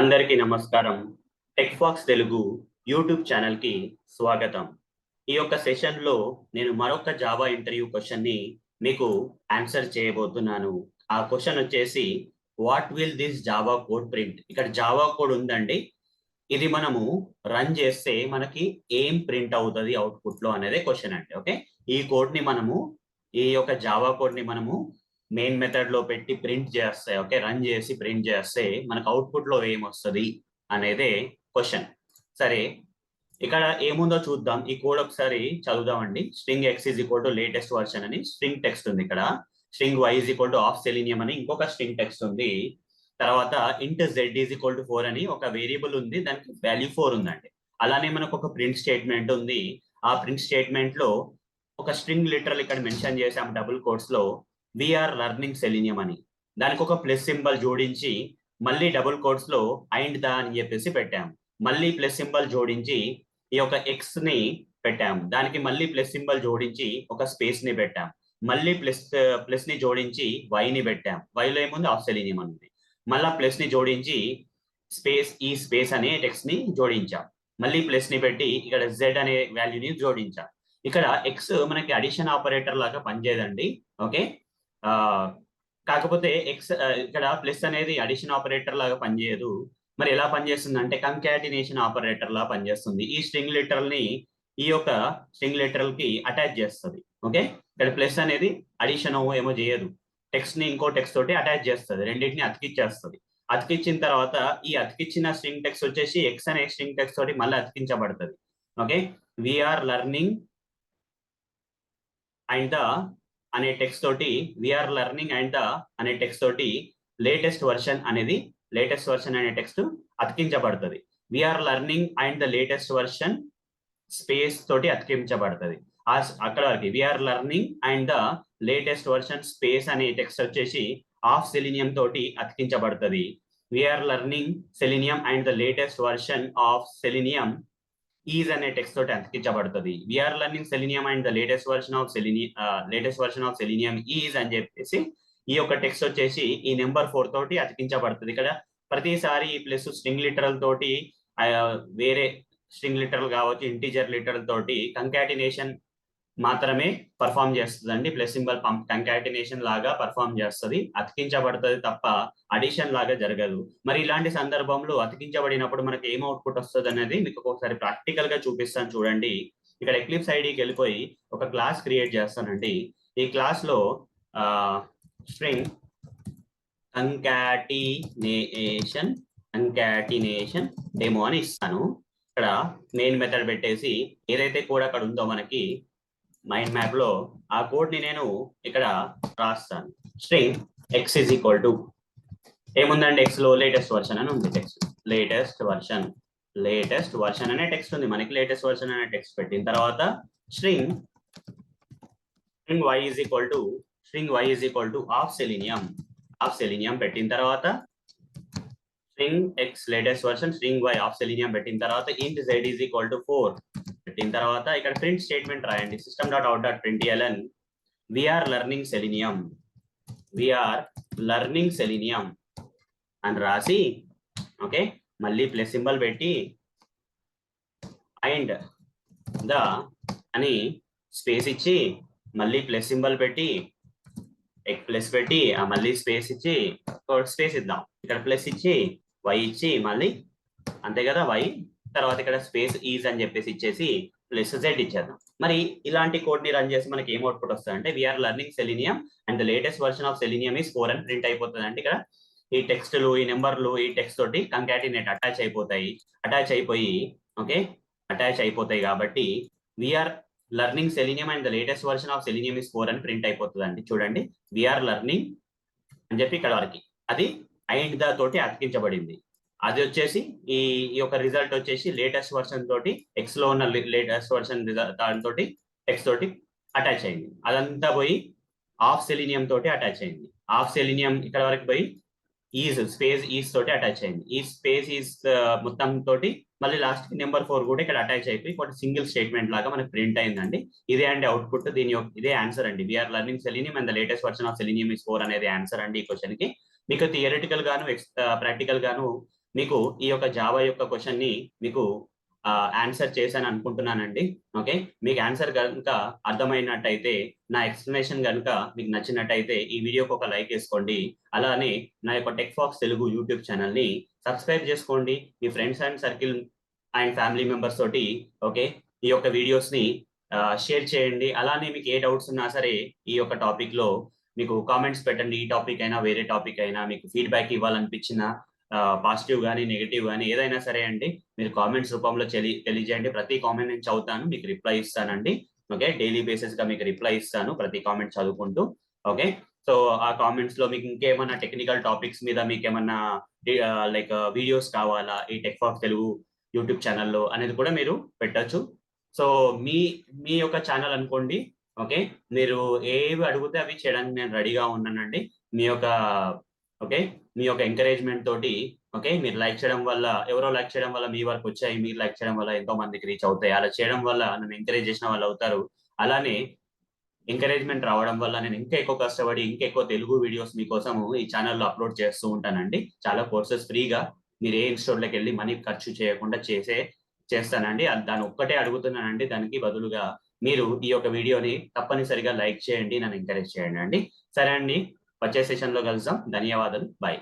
అందరికీ నమస్కారం. టెక్ఫాక్స్ తెలుగు యూట్యూబ్ ఛానల్‌కి స్వాగతం. ఈ యొక్క సెషన్‌లో నేను మరొక జావా ఇంటర్వ్యూ క్వెషన్‌ని మీకు ఆన్సర్ చేయబోతున్నాను. ఆ క్వెషన్ వచ్చేసి what will this Java code print? ఇక్కడ జావా కోడ్ ఉందండి. ఇది మనము రన్ చేస్తే మనకి ఏం ప్రింట్ అవుతది అవుట్‌పుట్‌లో అనేదే క్వెషన్ అండి. ఓకే. ఈ కోడ్‌ని మనము ఈ యొక్క జావా కోడ్‌ని మనము మెయిన్ మెథడ్‌లో పెట్టి ప్రింట్ చేస్తే ఓకే. రన్ చేసి ప్రింట్ చేస్తే మనకు అవుట్‌పుట్‌లో ఏమొస్తది అనేదే క్వెషన్. సరే, ఇక్కడ ఏముందో చూద్దాం. ఈ కోడ్ ఒకసారి చదువుదామండి. స్ట్రింగ్ x లేటెస్ట్ వర్షన్ అని స్ట్రింగ్ టెక్స్ట్ ఉంది ఇక్కడ. స్ట్రింగ్ y ఆఫ్ సెలీనియం అని ఇంకొక స్ట్రింగ్ టెక్స్ట్ ఉంది. తర్వాత ఇంట్ z 4 అని ఒక వేరియబుల్ ఉంది. దానికి వాల్యూ 4 ఉందండి. అలానే మనకు ఒక ప్రింట్ స్టేట్మెంట్ ఉంది. ఆ ప్రింట్ స్టేట్మెంట్ లో ఒక స్ట్రింగ్ లిటరల్ ఇక్కడ మెన్షన్ చేసాం డబుల్ కోట్స్ లో వీఆర్ లర్నింగ్ సెలీనియం అని. దానికి ఒక ప్లస్ సింబల్ జోడించి మళ్ళీ డబుల్ కోట్స్ లో అండ్ ద అని చెప్పేసి పెట్టాం. మళ్ళీ ప్లస్ సింబల్ జోడించి ఈ యొక్క ఎక్స్ ని పెట్టాం. దానికి మళ్ళీ ప్లస్ సింబల్ జోడించి ఒక స్పేస్ ని పెట్టాం. మళ్ళీ ప్లస్ ని జోడించి y ని పెట్టాం. y లో ఏముంది ఆఫ్ సెలీనియం అని ఉంది. మళ్ళా ప్లస్ ని జోడించి ఈ స్పేస్ అనే టెక్స్ట్ ని జోడించాం. మళ్ళీ ప్లస్ ని పెట్టి ఇక్కడ z అనే వాల్యూని జోడించాం. ఇక్కడ ఎక్స్ మనకి అడిషన్ ఆపరేటర్ లాగా పనిచేయదండి. ఓకే. కాకపోతే ఎక్స్ ఇక్కడ ప్లస్ అనేది అడిషన్ ఆపరేటర్ లాగా పనిచేయదు. మరి ఎలా పనిచేస్తుంది అంటే కంకాటినేషన్ ఆపరేటర్ లా పనిచేస్తుంది. ఈ స్ట్రింగ్ లిటరల్ ని ఈ యొక్క స్ట్రింగ్ లిటరల్ కి అటాచ్ చేస్తుంది. ఓకే. ఇక్కడ ప్లస్ అనేది అడిషన్ ఏమో చేయదు. టెక్స్ట్ ని ఇంకో టెక్స్ట్ తోటి అటాచ్ చేస్తుంది. రెండింటిని అతికిచ్చేస్తుంది. అతికిచ్చిన తర్వాత ఈ అతికిచ్చిన స్ట్రింగ్ టెక్స్ట్ వచ్చేసి ఎక్స్ అనే స్ట్రింగ్ టెక్స్ట్ తోటి మళ్ళీ అతికించబడుతుంది. Okay. We are learning and the అనే టెక్స్ట్ తోటి వీఆర్ లర్నింగ్ అండ్ ద అనే టెక్స్ట్ తోటి లేటెస్ట్ వర్షన్ అనే టెక్స్ట్ అతికించబడుతుంది. We are learning and the latest version space తోటి అతికించబడుతుంది. అక్కడ వరకు we are learning and the latest version space అనే టెక్స్ట్ వచ్చేసి ఆఫ్ సెలీనియం తోటి అతికించబడుతుంది. We are learning selenium and the latest version of selenium is అనే టెక్స్ట్ తోటి అతికించబడుతుంది. We are learning selenium and the latest version of selenium is అని చెప్పేసి ఈ యొక్క టెక్స్ట్ వచ్చేసి ఈ నెంబర్ 4 తోటి అతికించబడుతుంది. ఇక్కడ ప్రతిసారి ఈ ప్లస్ స్ట్రింగ్ లిటరల్ తోటి వేరే స్ట్రింగ్ లిటరల్ కావచ్చు, ఇంటీజర్ లిటరల్ తోటి కంకాటినేషన్ మాత్రమే పర్ఫామ్ చేస్తుందండి. ప్లస్ సింబల్ కంకాటినేషన్ లాగా పర్ఫామ్ చేస్తుంది, అతికించబడుతుంది తప్ప అడిషన్ లాగా జరగదు. మరి ఇలాంటి సందర్భంలో అతికించబడినప్పుడు మనకి ఏం అవుట్పుట్ వస్తుంది అనేది మీకు ఒకసారి ప్రాక్టికల్ గా చూపిస్తాను చూడండి. ఇక్కడ ఎక్లిప్స్ ఐడికి వెళ్ళిపోయి ఒక క్లాస్ క్రియేట్ చేస్తానండి. ఈ క్లాస్ లో స్ట్రింగ్ కంకాటినేషన్ డెమో అని ఇస్తాను. ఇక్కడ మెయిన్ మెథడ్ పెట్టేసి ఏదైతే కోడ్ అక్కడ ఉందో మనకి మైండ్ మ్యాప్ లో ఆ కోడ్ ని నేను ఇక్కడ రాస్తాను. స్ట్రింగ్ x ఏముందండి, ఎక్స్ లో లేటెస్ట్ వర్షన్ అని ఉంది. టెక్స్ట్ లేటెస్ట్ వర్షన్ అనే టెక్స్ట్ ఉంది మనకి. లేటెస్ట్ వర్షన్ అనే టెక్స్ట్ పెట్టిన తర్వాత స్ట్రింగ్ y ఆఫ్ సెలీనియం పెట్టిన తర్వాత string x latest version string y of selenium పెట్టిన తర్వాత int z 4 పెట్టిన తర్వాత ఇక్కడ ప్రింట్ స్టేట్మెంట్ రాయండి. system.out.println వీఆర్ లర్నింగ్ సెలీనియం అని రాసి ఓకే, మళ్ళీ ప్లస్ సింబల్ పెట్టి అండ్ ద అని స్పేస్ ఇచ్చి మళ్ళీ ప్లస్ సింబల్ పెట్టి ప్లస్ పెట్టి మళ్ళీ స్పేస్ ఇచ్చి స్పేస్ ఇద్దాం. ఇక్కడ ప్లస్ ఇచ్చి y ఇచ్చి మళ్ళీ అంతే కదా y, తర్వాత ఇక్కడ స్పేస్ ఈజ్ అని చెప్పేసి ఇచ్చేసి ప్లస్ z ఇచ్చేద్దాం. మరి ఇలాంటి కోడ్ ని రన్ చేసి మనకి ఏం అవుట్పుట్ వస్తుంది అంటే we are learning selenium and the latest version of Selenium is 4 అని ప్రింట్ అయిపోతుంది. అంటే ఇక్కడ ఈ టెక్స్ట్లు, ఈ నెంబర్లు, ఈ టెక్స్ట్ తోటి కంకాటినేట్ అటాచ్ అయిపోతాయి కాబట్టి we are learning selenium and the latest version of Selenium is 4 అని ప్రింట్ అయిపోతుంది అండి. చూడండి, వీఆర్ లర్నింగ్ అని చెప్పి ఇక్కడ వరకు అది అండ్ ద తోటి అతికించబడింది. అది వచ్చేసి ఈ యొక్క రిజల్ట్ వచ్చేసి లేటెస్ట్ వర్షన్ తోటి ఎక్స్ లో ఉన్న లేటెస్ట్ వర్షన్ దానితో టెక్స్ట్ తోటి అటాచ్ అయింది. అదంతా పోయి ఆఫ్ సెలీనియం తోటి అటాచ్ అయింది. ఆఫ్ సెలీనియం ఇక్కడ వరకు పోయి స్పేస్ ఈజ్ తోటి అటాచ్ అయింది. ఈ స్పేస్ ఈజ్ మొత్తం తోటి మళ్ళీ లాస్ట్ కి నెంబర్ 4 కూడా ఇక్కడ అటాచ్ అయిపోయి ఒక సింగిల్ స్టేట్మెంట్ లాగా మనకి ప్రింట్ అయిందండి. ఇదే అండి అవుట్పుట్. ఇదే ఆన్సర్ అండి. We are learning selenium and the latest version of Selenium is 4 అనేది ఆన్సర్ అండి ఈ క్వశ్చన్ కి. మీకు థియరిటికల్ గాను ప్రాక్టికల్ గాను మీకు ఈ యొక్క జావా యొక్క క్వశ్చన్ ని మీకు ఆన్సర్ చేశాను అనుకుంటున్నానండి. ఓకే. మీకు ఆన్సర్ కనుక అర్థమైనట్టయితే, నా ఎక్స్ప్లెనేషన్ కనుక మీకు నచ్చినట్టయితే ఈ వీడియోకి ఒక లైక్ వేసుకోండి. అలానే నా యొక్క Tech Fox Telugu YouTube channel ని సబ్స్క్రైబ్ చేసుకోండి. మీ friends and circle and family members తోటి ఓకే ఈ యొక్క వీడియోస్ ని షేర్ చేయండి. అలానే మీకు ఏ డౌట్స్ ఉన్నా సరే ఈ యొక్క టాపిక్ లో మీకు కామెంట్స్ పెట్టండి. ఈ టాపిక్ అయినా వేరే టాపిక్ అయినా మీకు ఫీడ్బ్యాక్ ఇవ్వాలనిపించిన పాజిటివ్ కానీ నెగిటివ్ కానీ ఏదైనా సరే అండి మీరు కామెంట్స్ రూపంలో తెలియజేయండి. ప్రతి కామెంట్ నేను చదువుతాను, మీకు రిప్లై ఇస్తానండి. ఓకే, డైలీ బేసిస్ గా మీకు రిప్లై ఇస్తాను ప్రతి కామెంట్ చదువుకుంటూ. ఓకే, సో ఆ కామెంట్స్ లో మీకు ఇంకేమన్నా టెక్నికల్ టాపిక్స్ మీద మీకు ఏమన్నా లైక్ వీడియోస్ కావాలా ఈ టెక్ ఫాక్స్ తెలుగు యూట్యూబ్ ఛానల్లో అనేది కూడా మీరు పెట్టచ్చు. సో మీ మీ యొక్క ఛానల్ అనుకోండి. ఓకే, మీరు ఏవి అడిగితే అవి చేయడానికి నేను రెడీగా ఉన్నానండి. మీ యొక్క ఓకే మీ యొక్క ఎంకరేజ్మెంట్ తోటి ఓకే మీరు లైక్ చేయడం వల్ల ఎవరో లైక్ చేయడం వల్ల మీ వరకు వచ్చాయి, మీరు లైక్ చేయడం వల్ల ఎంతో మందికి రీచ్ అవుతాయి. అలా చేయడం వల్ల నన్ను ఎంకరేజ్ చేసిన వాళ్ళు అవుతారు. అలానే ఎంకరేజ్మెంట్ రావడం వల్ల నేను ఇంకా ఎక్కువ కష్టపడి ఇంకా ఎక్కువ తెలుగు వీడియోస్ మీకోసం ఈ ఛానల్లో అప్లోడ్ చేస్తూ ఉంటానండి. చాలా కోర్సెస్ ఫ్రీగా మీరు ఏ ఇన్స్టిట్యూట్లోకి వెళ్ళి మనీ ఖర్చు చేయకుండా చేస్తానండి. దాని ఒక్కటే అడుగుతున్నానండి. దానికి బదులుగా మీరు ఈ యొక్క వీడియోని తప్పనిసరిగా లైక్ చేయండి, నన్ను ఎంకరేజ్ చేయండి అండి. సరే అండి, వచ్చే సెషన్లో కలుద్దాం. ధన్యవాదాలు. బాయ్.